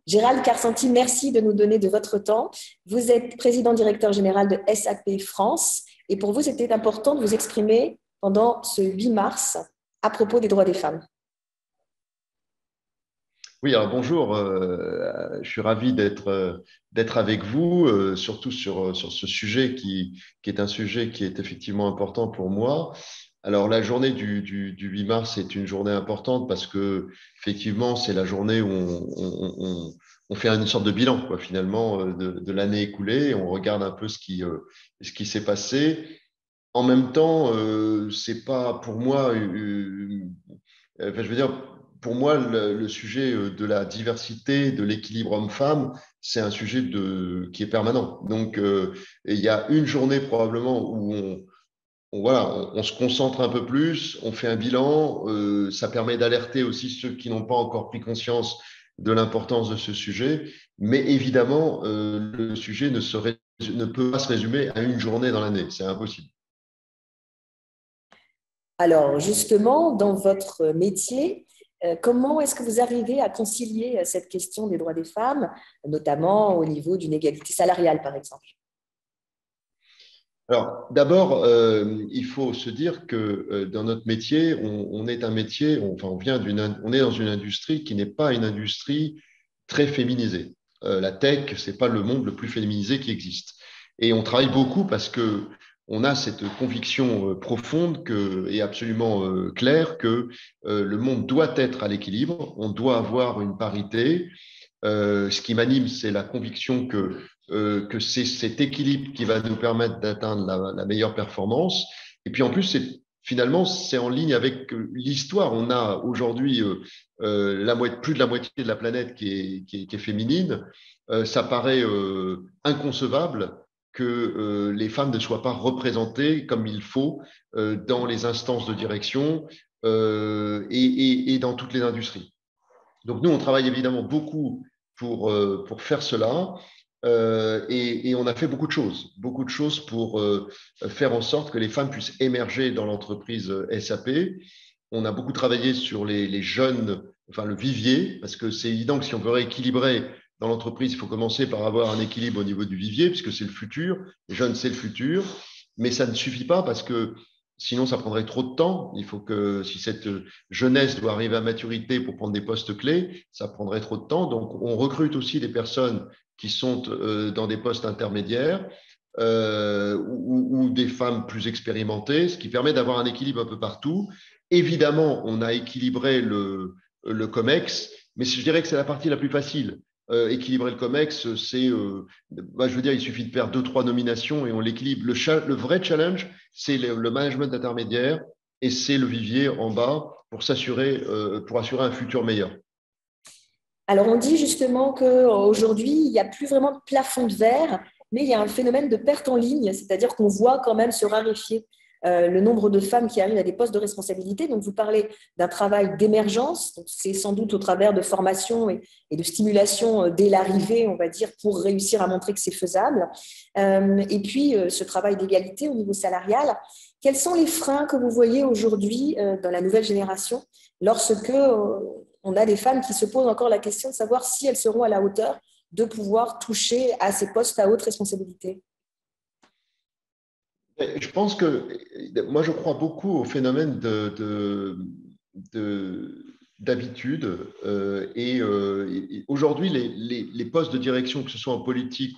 Gérald Carcenti, merci de nous donner de votre temps. Vous êtes président-directeur général de SAP France et pour vous, c'était important de vous exprimer pendant ce 8 mars à propos des droits des femmes. Oui, alors bonjour, je suis ravi d'être avec vous, surtout sur ce sujet qui est un sujet qui est effectivement important pour moi. Alors la journée du 8 mars est une journée importante parce que effectivement c'est la journée où on fait une sorte de bilan quoi, finalement de l'année écoulée. On regarde un peu ce qui s'est passé. En même temps, c'est pas pour moi enfin, je veux dire, pour moi, le sujet de la diversité, de l'équilibre homme-femme, c'est un sujet qui est permanent. Donc, il y a une journée probablement où voilà, on se concentre un peu plus, on fait un bilan, ça permet d'alerter aussi ceux qui n'ont pas encore pris conscience de l'importance de ce sujet. Mais évidemment, le sujet ne peut pas se résumer à une journée dans l'année, c'est impossible. Alors justement, dans votre métier, comment est-ce que vous arrivez à concilier cette question des droits des femmes, notamment au niveau d'une égalité salariale, par exemple? Alors, d'abord, il faut se dire que dans notre métier, on est un métier, on est dans une industrie qui n'est pas une industrie très féminisée. La tech, c'est pas le monde le plus féminisé qui existe. Et on travaille beaucoup parce que on a cette conviction profonde et absolument claire que le monde doit être à l'équilibre, on doit avoir une parité. Ce qui m'anime, c'est la conviction que c'est cet équilibre qui va nous permettre d'atteindre la meilleure performance. Et puis en plus, finalement, c'est en ligne avec l'histoire. On a aujourd'hui plus de la moitié de la planète qui est féminine. Ça paraît inconcevable que les femmes ne soient pas représentées comme il faut dans les instances de direction et dans toutes les industries. Donc nous, on travaille évidemment beaucoup pour faire cela et on a fait beaucoup de choses pour faire en sorte que les femmes puissent émerger dans l'entreprise SAP. On a beaucoup travaillé sur les jeunes, enfin le vivier, parce que c'est évident que si on veut rééquilibrer dans l'entreprise, il faut commencer par avoir un équilibre au niveau du vivier, puisque c'est le futur. Les jeunes, c'est le futur. Mais ça ne suffit pas parce que sinon, ça prendrait trop de temps. Il faut que si cette jeunesse doit arriver à maturité pour prendre des postes clés, ça prendrait trop de temps. Donc, on recrute aussi des personnes qui sont dans des postes intermédiaires ou des femmes plus expérimentées, ce qui permet d'avoir un équilibre un peu partout. Évidemment, on a équilibré le COMEX, mais je dirais que c'est la partie la plus facile. Équilibrer le COMEX, je veux dire, il suffit de perdre 2, 3 nominations et on l'équilibre. Le vrai challenge, c'est le management intermédiaire et c'est le vivier en bas pour assurer un futur meilleur. Alors, on dit justement qu'aujourd'hui, il n'y a plus vraiment de plafond de verre, mais il y a un phénomène de perte en ligne, c'est-à-dire qu'on voit quand même se raréfier le nombre de femmes qui arrivent à des postes de responsabilité. Donc, vous parlez d'un travail d'émergence, c'est sans doute au travers de formation et de stimulation dès l'arrivée, on va dire, pour réussir à montrer que c'est faisable. Et puis, ce travail d'égalité au niveau salarial. Quels sont les freins que vous voyez aujourd'hui dans la nouvelle génération lorsque on a des femmes qui se posent encore la question de savoir si elles seront à la hauteur de pouvoir toucher à ces postes à haute responsabilité? Je pense que moi, je crois beaucoup au phénomène d'habitude. Et aujourd'hui, les postes de direction, que ce soit en politique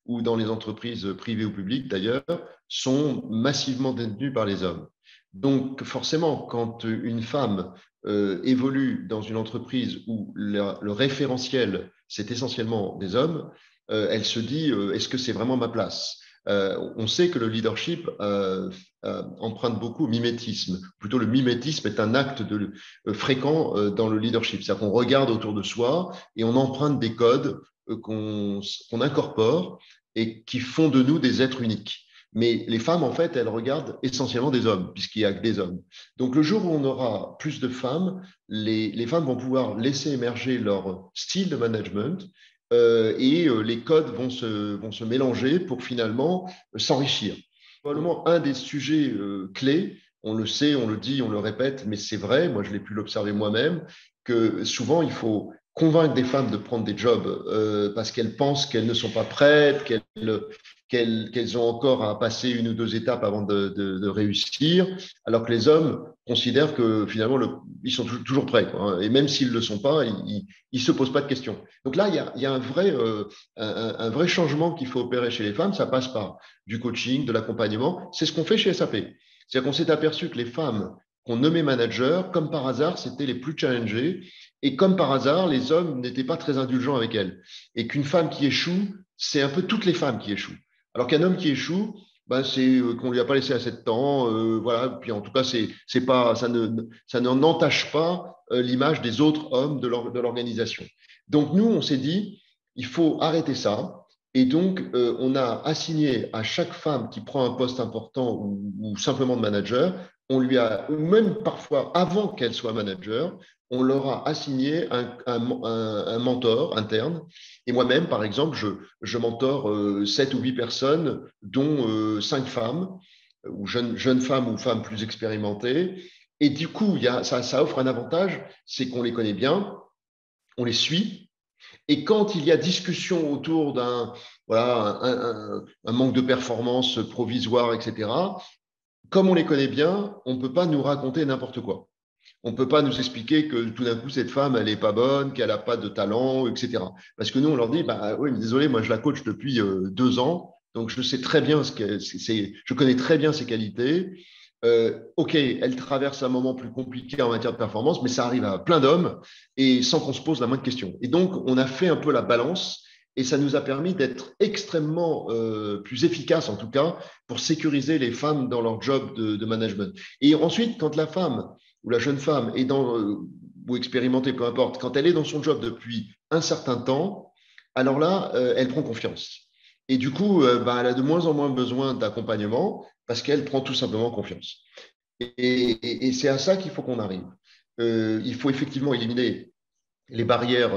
ou dans les entreprises privées ou publiques d'ailleurs, sont massivement détenus par les hommes. Donc forcément, quand une femme évolue dans une entreprise où le référentiel, c'est essentiellement des hommes, elle se dit, est-ce que c'est vraiment ma place? On sait que le leadership emprunte beaucoup au mimétisme. Plutôt, le mimétisme est un acte fréquent dans le leadership. C'est-à-dire qu'on regarde autour de soi et on emprunte des codes qu'on incorpore et qui font de nous des êtres uniques. Mais les femmes, en fait, elles regardent essentiellement des hommes, puisqu'il n'y a que des hommes. Donc, le jour où on aura plus de femmes, les femmes vont pouvoir laisser émerger leur style de management et les codes vont se mélanger pour finalement s'enrichir. Probablement un des sujets clés, on le sait, on le dit, on le répète, mais c'est vrai, moi je l'ai pu l'observer moi-même, que souvent il faut convaincre des femmes de prendre des jobs parce qu'elles pensent qu'elles ne sont pas prêtes, qu'elles ont encore à passer une ou deux étapes avant de réussir, alors que les hommes considèrent que finalement, ils sont toujours prêts, quoi, hein. Et même s'ils ne le sont pas, ils ne se posent pas de questions. Donc là, il y a un vrai changement qu'il faut opérer chez les femmes. Ça passe par du coaching, de l'accompagnement. C'est ce qu'on fait chez SAP. C'est-à-dire qu'on s'est aperçu que les femmes qu'on nommait managers, comme par hasard, c'était les plus challengées. Et comme par hasard, les hommes n'étaient pas très indulgents avec elles. Et qu'une femme qui échoue, c'est un peu toutes les femmes qui échouent. Alors qu'un homme qui échoue, ben c'est qu'on lui a pas laissé assez de temps, voilà. Puis en tout cas, c'est pas, ça n'en entache pas l'image des autres hommes de l'organisation. Donc nous, on s'est dit, il faut arrêter ça. Et donc, on a assigné à chaque femme qui prend un poste important ou simplement de manager, on lui a, ou même parfois avant qu'elle soit manager, on leur a assigné un mentor interne. Et moi-même, par exemple, je mentore 7 ou 8 personnes, dont 5 femmes, ou jeunes femmes ou femmes plus expérimentées. Et du coup, ça offre un avantage, c'est qu'on les connaît bien, on les suit. Et quand il y a discussion autour un manque de performance provisoire, etc., comme on les connaît bien, on ne peut pas nous raconter n'importe quoi. On ne peut pas nous expliquer que tout d'un coup, cette femme, elle n'est pas bonne, qu'elle n'a pas de talent, etc. Parce que nous, on leur dit, bah, oui, mais désolé, moi, je la coach depuis 2 ans, donc je sais très bien je connais très bien ses qualités. OK, elle traverse un moment plus compliqué en matière de performance, mais ça arrive à plein d'hommes et sans qu'on se pose la moindre question. Et donc, on a fait un peu la balance et ça nous a permis d'être extrêmement plus efficaces, en tout cas, pour sécuriser les femmes dans leur job de management. Et ensuite, quand la femme ou la jeune femme est ou expérimentée, peu importe, quand elle est dans son job depuis un certain temps, alors là, elle prend confiance. Et du coup, elle a de moins en moins besoin d'accompagnement parce qu'elle prend tout simplement confiance. Et c'est à ça qu'il faut qu'on arrive. Il faut effectivement éliminer les barrières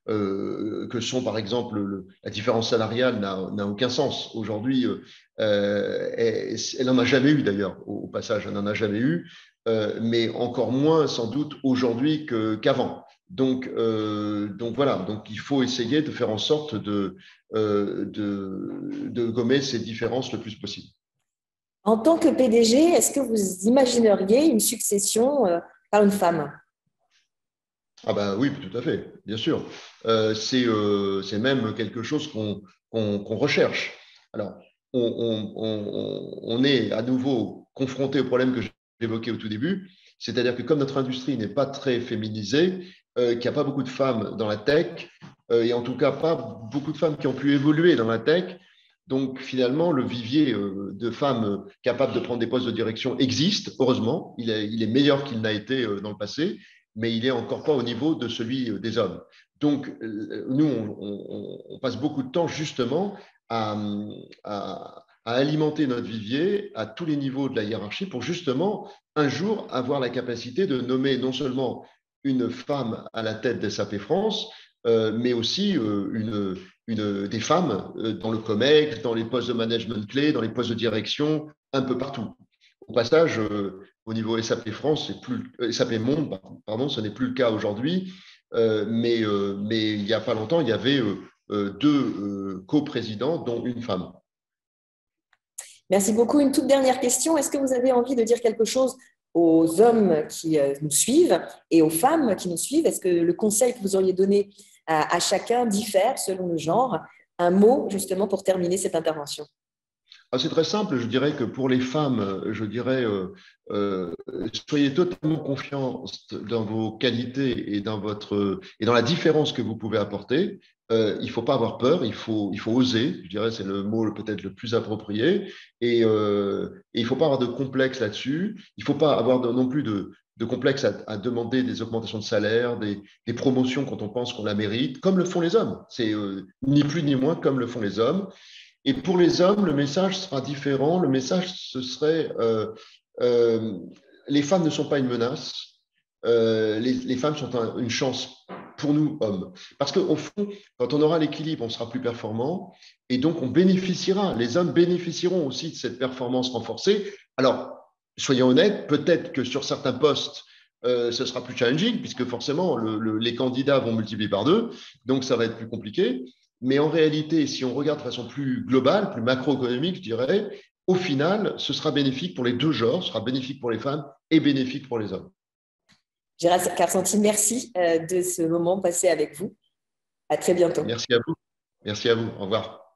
que sont, par exemple, la différence salariale n'a aucun sens. Aujourd'hui, elle n'en a jamais eu d'ailleurs, au passage, elle n'en a jamais eu, mais encore moins sans doute aujourd'hui qu'avant. Donc voilà, donc il faut essayer de faire en sorte de gommer ces différences le plus possible. En tant que PDG, est-ce que vous imagineriez une succession par une femme? Ah ben oui, tout à fait, bien sûr. C'est même quelque chose qu'on recherche. Alors, on est à nouveau confronté au problème que j'évoquais au tout début, c'est-à-dire que comme notre industrie n'est pas très féminisée, qu'il n'y a pas beaucoup de femmes dans la tech, et en tout cas pas beaucoup de femmes qui ont pu évoluer dans la tech, donc finalement, le vivier de femmes capables de prendre des postes de direction existe, heureusement, il est meilleur qu'il n'a été dans le passé, mais il n'est encore pas au niveau de celui des hommes. Donc, nous, on passe beaucoup de temps justement à alimenter notre vivier à tous les niveaux de la hiérarchie pour justement un jour avoir la capacité de nommer non seulement une femme à la tête des SAP France, mais aussi des femmes dans le COMEX, dans les postes de management clés, dans les postes de direction, un peu partout. Au passage, au niveau SAP France, SAP Monde, pardon, ce n'est plus le cas aujourd'hui, mais il n'y a pas longtemps, il y avait 2 coprésidents, dont une femme. Merci beaucoup. Une toute dernière question. Est-ce que vous avez envie de dire quelque chose aux hommes qui nous suivent et aux femmes qui nous suivent? Est-ce que le conseil que vous auriez donné à chacun diffère selon le genre? Un mot justement pour terminer cette intervention. Ah, c'est très simple, je dirais que pour les femmes, je dirais soyez totalement confiance dans vos qualités et dans la différence que vous pouvez apporter. Il ne faut pas avoir peur, il faut oser, je dirais c'est le mot peut-être le plus approprié, et il ne faut pas avoir de complexe là-dessus, il ne faut pas avoir non plus de complexe à demander des augmentations de salaire, des promotions quand on pense qu'on la mérite, comme le font les hommes. C'est ni plus ni moins comme le font les hommes. Et pour les hommes, le message sera différent. Le message, ce serait les femmes ne sont pas une menace. Les femmes sont une chance pour nous, hommes. Parce qu'au fond, quand on aura l'équilibre, on sera plus performant. Et donc, on bénéficiera, les hommes bénéficieront aussi de cette performance renforcée. Alors, soyons honnêtes, peut-être que sur certains postes, ce sera plus challenging puisque forcément, les candidats vont multiplier par deux, donc ça va être plus compliqué. Mais en réalité, si on regarde de façon plus globale, plus macroéconomique, je dirais, au final, ce sera bénéfique pour les deux genres, ce sera bénéfique pour les femmes et bénéfique pour les hommes. Gérald Carpentier, merci de ce moment passé avec vous. À très bientôt. Merci à vous. Merci à vous. Au revoir.